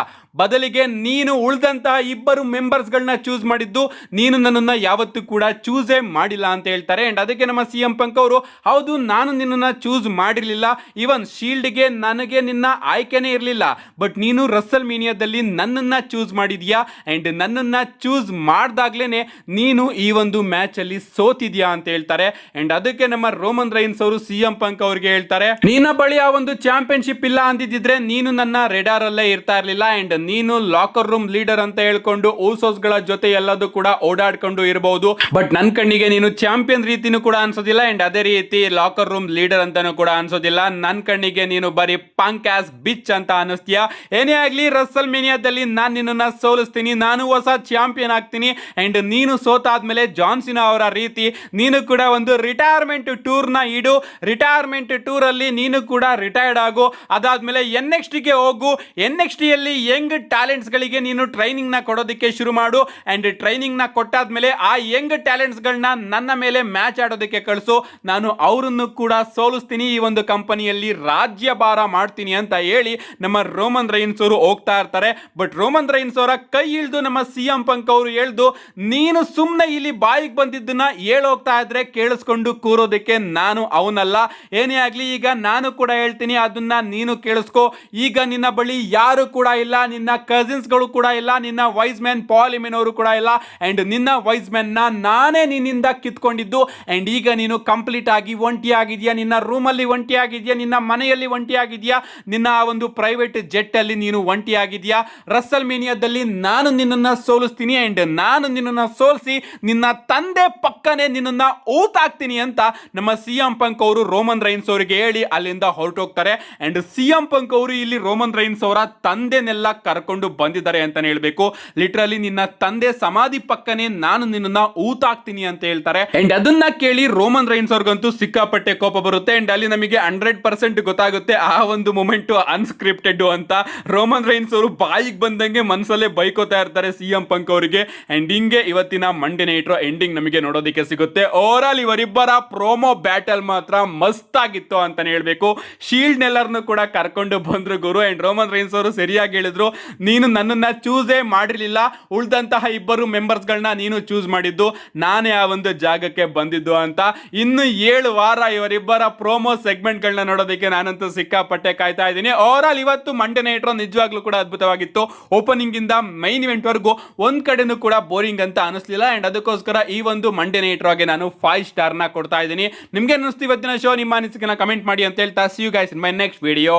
ಬದಲಿಗೆ ನೀನು ಉಳಿದಂತಹ ಇಬ್ಬರು ಮೆಂಬರ್ಸ್ಗಳನ್ನ ಚೂಸ್ ಮಾಡಿದ್ದು, ನೀನು ನನ್ನನ್ನು ಯಾವತ್ತೂ ಕೂಡ ಚೂಸೇ ಮಾಡಿಲ್ಲ ಅಂತ ಹೇಳ್ತಾರೆ. ಅಂಡ್ ಅದಕ್ಕೆ ನಮ್ಮ CM ಪಂಕ್ ಅವರು, ಹೌದು ನಾನು ನಿನ್ನನ್ನು ಚೂಸ್ ಮಾಡಿರಲಿಲ್ಲ, ಇವನ್ ಶೀಲ್ಡ್ಗೆ ನನಗೆ ನಿನ್ನ ಆಯ್ಕೆನೇ ಇರಲಿಲ್ಲ, ಬಟ್ ನೀನು ರಸಲ್ ಮೀನಿಯಾದಲ್ಲಿ ನನ್ನನ್ನು ಚೂಸ್ ಮಾಡಿದ್ಯಾ, ಅಂಡ್ ನನ್ನನ್ನು ಚೂಸ್ ಮಾಡ್ದಾಗ್ಲೇನೆ ನೀನು ಈ ಒಂದು ಮ್ಯಾಚ್ ಅಲ್ಲಿ ಸೋತಿದ್ಯಾ ಅಂತ ಹೇಳ್ತಾರೆ. ಅಂಡ್ ಅದಕ್ಕೆ ನಮ್ಮ ರೋಮನ್ ರೈನ್ಸ್ ಅವರು CM ಪಂಕ್ ಅವ್ರಿಗೆ ಹೇಳ್ತಾರೆ, ನಿನ್ನ ಬಳಿ ಆ ಒಂದು ಚಾಂಪಿಯನ್ಶಿಪ್ ಇಲ್ಲ ಅಂದಿದ್ರೆ ನೀನು ನನ್ನ ರೆಡಾರ್ ಅಲ್ಲೇ ಇರ್ತಾ ಇರಲಿಲ್ಲ, ಅಂಡ್ ನೀನು ಲಾಕರ್ ರೂಮ್ ಲೀಡರ್ ಅಂತ ಹೇಳ್ಕೊಂಡು ಊಸೋಸ್ ಗಳ ಜೊತೆ ಎಲ್ಲದೂ ಕೂಡ ಓಡಾಡ್ಕೊಂಡು ಇರಬಹುದು, ಬಟ್ ನನ್ನ ಕಣ್ಣಿಗೆ ನೀನು ಚಾಂಪಿಯನ್ ರೀತಿನೂ ಕೂಡ ಅನ್ಸೋದಿಲ್ಲ, ಅಂಡ್ ಅದೇ ರೀತಿ ಲಾಕರ್ ರೂಮ್ ಲೀಡರ್ ಅಂತಾನೂ ಕೂಡ ಅನ್ಸೋದಿಲ್ಲ. ನನ್ನ ಕಣ್ಣಿಗೆ ನೀನು ಬರೀ ಪಂಕ್ ಆಸ್ ಬಿಚ್ ಅಂತ ಅನಿಸ್ತೀಯಾ. ಏನೇ ಆಗ್ಲಿ ರಸಲ್ ಮೇನಿಯಾದಲ್ಲಿ ನಾನು ನಿನ್ನನ್ನ ಸೋಲಿಸ್ತೀನಿ, ನಾನು ಹೊಸ ಚಾಂಪಿಯನ್ ಆಗ್ತೀನಿ, ಅಂಡ್ ನೀನು ಸೋತಾದ್ಮೇಲೆ ಜಾನ್ಸಿನಾ ಅವರ ರೀತಿ ನೀನು ಕೂಡ ಒಂದು ರಿಟೈರ್ಮೆಂಟ್ ಟೂರ್ ನ ಇಡು, ರಿಟೈರ್ಮೆಂಟ್ ಟೂರ್ ಅಲ್ಲಿ ನೀನು ಕೂಡ ರಿಟೈರ್ಡ್ ಆಗು, ಅದಾದ್ಮೇಲೆ NXT ಗೆ ಹೋಗು, NXT ಯಲ್ಲಿ ಯಂಗ್ ಟ್ಯಾಲೆಂಟ್ಸ್ ಗಳಿಗೆ ನೀನು ಟ್ರೈನಿಂಗ್ ನ ಕೊಡೋದಕ್ಕೆ ಶುರು ಮಾಡು, ಅಂಡ್ ಟ್ರೈನಿಂಗ್ ನ ಕೊಟ್ಟಾದ್ಮೇಲೆ ಆ ಯಂಗ್ ಟ್ಯಾಲೆಂಟ್ಸ್ ಗಳನ್ನ ನನ್ನ ಮೇಲೆ ಮ್ಯಾಚ್ ಆಡೋದಕ್ಕೆ ಕಳಿಸು, ನಾನು ಅವರನ್ನು ಕೂಡ ಸೋಲಿಸ್ತೀನಿ, ಈ ಒಂದು ಕಂಪನಿಯಲ್ಲಿ ರಾಜ್ಯಭಾರ ಮಾಡ್ತೀನಿ ಅಂತ ಹೇಳಿ ನಮ್ಮ ರೋಮನ್ ರೈನ್ಸ್ ಅವರು ಹೋಗ್ತಾ ಇರ್ತಾರೆ. ಬಟ್ ರೋಮನ್ ರೈನ್ಸ್ ಅವರ ಕೈ ಇಳಿದು ನಮ್ಮ CM ಪಂಕ್ ಅವರು ಹೇಳ್ದು, ನೀನು ಸುಮ್ಮನೆ ಇಲ್ಲಿ ಬಾಯಿಗೆ ಬಂದಿದ್ದನ್ನ ಹೇಳೋಗ್ತಾ ಇದ್ರೆ ಕೇಳಿಸ್ಕೊಂಡು ಕೂರೋದಕ್ಕೆ ನಾನು ಅವನಲ್ಲ, ಏನೇ ಆಗ್ಲಿ ಈಗ ನಾನು ಕೂಡ ಹೇಳ್ತೀನಿ, ಅದನ್ನ ನೀನು ಕೇಳಿಸ್ಕೋ. ಈಗ ನಿನ್ನ ಬಳಿ ಯಾರು ಕೂಡ ಇಲ್ಲ, ನಿನ್ನ ಕಸಿನ್ಸ್ ಗಳು ಕೂಡ ಇಲ್ಲ, ನಿನ್ನ ವೈಸ್ ಮ್ಯಾನ್ ಪಾಲ್ ಎಮಿನ್ ಅವರು ಕೂಡ ಇಲ್ಲ, ಅಂಡ್ ನಿನ್ನ ವೈಸ್ ಮ್ಯಾನ್ ನಾನೇ ನಿನ್ನಿಂದ ಕಿತ್ಕೊಂಡಿದ್ದು, ಅಂಡ್ ಈಗ ನೀನು ಕಂಪ್ಲೀಟ್ ಆಗಿ ಒಂಟಿ ಆಗಿದ್ಯಾ, ನಿನ್ನ ರೂಮ್ ಅಲ್ಲಿ ಒಂಟಿ ಆಗಿದ್ಯಾ, ನಿನ್ನ ಮನೆಯಲ್ಲಿ ಒಂಟಿ ಆಗಿದ್ಯಾ, ನಿನ್ನ ಒಂದು ಪ್ರೈವೇಟ್ ಜೆಟ್ ಅಲ್ಲಿ ನೀನು ಒಂಟಿ ಆಗಿದ್ಯಾ. ರಸಲ್ ಮೇನಿಯಾದಲ್ಲಿ ನಾನು ನಿನ್ನನ್ನ ಸೋಲಿಸ್ತೀನಿ, ಅಂಡ್ ನಾನು ನಿನ್ನನ್ನ ಸೋಲಿಸಿ ನಿನ್ನ ತಂದೆ ಪಕ್ಕನೆ ನಿನ್ನನ್ನ ಊತಾಕ್ತೀನಿ ಅಂತ ನಮ್ಮ CM ಪಂಕ್ ಅವರು ರೋಮನ್ ರೈನ್ಸ್ ಅವರಿಗೆ ಹೇಳಿ ಅಲ್ಲಿಂದ ಹೊರಟೋಗ್ತಾರೆ. ಅಂಡ್ CM ಪಂಕ್ ಅವರು ಇಲ್ಲಿ ರೋಮನ್ ರೈನ್ಸ್ ಅವರ ತಂದೆನೆಲ್ಲ ಕರ್ಕೊಂಡು ಬಂದಿದ್ದಾರೆ ಅಂತಾನೆ ಹೇಳ್ಬೇಕು. ಲಿಟರಲಿ ನಿನ್ನ ತಂದೆ ಸಮಾಧಿ ಪಕ್ಕನೆ ನಾನು ನಿನ್ನನ್ನ ಊತಾಕ್ತೀನಿ ಅಂತ ಹೇಳ್ತಾರೆ. ಅಂಡ್ ಅದನ್ನ ಕೇಳಿ ರೋಮನ್ ರೈನ್ಸ್ ಅವ್ರಿಗಂತೂ ಸಿಕ್ಕಾಪಟ್ಟೆ ಕೋಪ ಬರುತ್ತೆ. ಅಂಡ್ ಅಲ್ಲಿ ನಮಗೆ 100% ಗೊತ್ತಾಗುತ್ತೆ ಆ ಒಂದು ಮೊಮೆಂಟ್ ಅನ್ಸ್ಕ್ರಿಪ್ಟೆಡ್ ಅಂತ. ರೋಮನ್ ರೈನ್ಸ್ ಅವರು ಬಾಯಿಗೆ ಬಂದಂಗೆ ಮನಸ್ಸಲ್ಲೇ ಬೈಕೋತಾ ಇರ್ತಾರೆ CM ಪಂಕ್ ಅವರಿಗೆ. ಅಂಡ್ ಹಿಂಗೆ ಇವತ್ತಿನ ಮಂಡೇ ನೈಟ್ ಎಂಡಿಂಗ್ ನಮಗೆ ನೋಡೋದಕ್ಕೆ ಸಿಗುತ್ತೆ. ಓವರ್ ಆಲ್ ಇವರಿಬ್ಬರ ಪ್ರೋಮೋ ಬ್ಯಾಟಲ್ ಮಾತ್ರ ಮಸ್ತ್ ಆಗಿತ್ತು ಅಂತಾನೆ ಹೇಳ್ಬೇಕು. ಶೀಲ್ಡ್ ನೆಲ್ಲರ್ನು ಕೂಡ ಕರ್ಕೊಂಡು ಬಂದ್ರು ಗುರು. ಅಂಡ್ ರೋಮನ್ ರೈನ್ಸ್ ಅವರು ಸರಿಯಾಗಿ ಹೇಳಿದ್ರು, ನೀನು ನನ್ನನ್ನ ಚೂಸೇ ಮಾಡಿರಲಿಲ್ಲ, ಉಳಿದಂತಹ ಇಬ್ಬರು ಮೆಂಬರ್ಸ್ ಗಳನ್ನ ನೀನು ಚೂಸ್ ಮಾಡಿದ್ದು, ನಾನೇ ಆ ಒಂದು ಜಾಗಕ್ಕೆ ಬಂದಿದ್ದು ಅಂತ. ಇನ್ನು 7 ವಾರ ಇವರಿಬ್ಬರ ಪ್ರೋಮೋ ಸೆಗ್ಮೆಂಟ್ ಗಳನ್ನ ನೋಡೋದಕ್ಕೆ ನಾನಂತೂ ಸಿಕ್ಕಾಪಟ್ಟೆ ಕಾಯ್ತಾ ಇದ್ದೀನಿ. ಓವರ್ ಆಲ್ ಇವತ್ತು ಮಂಡೇ ನೈಟ್ ನಿಜವಾಗ್ಲೂ ಕೂಡ ಅದ್ಭುತವಾಗಿತ್ತು. ಓಪನಿಂಗ್ ಇಂದ ಮೈನ್ ಇವೆಂಟ್ ವರೆಗೂ ಒಂದ್ ಕಡೆನೂ ಕೂಡ ಬೋರಿಂಗ್ ಅಂತ ಅನಿಸ್ಲಿಲ್ಲ. ಅಂಡ್ ಅದಕ್ಕೋಸ್ಕರ ಈ ಒಂದು ಮಂಡೇ ನೈಟ್ ಗೆ ನಾನು 5 ಸ್ಟಾರ್ ನ ಕೊಡ್ತಾ ಇದ್ದೀನಿ. ನಿಮ್ಗೆ ಅನಿಸ್ತು ಇವತ್ತಿನ ಶೋ? ನಿಮ್ಮ ಅನಿಸಿಕೆನ ಕಮೆಂಟ್ ಮಾಡಿ ಅಂತ ಹೇಳ್ತಾ, see you guys in my next video.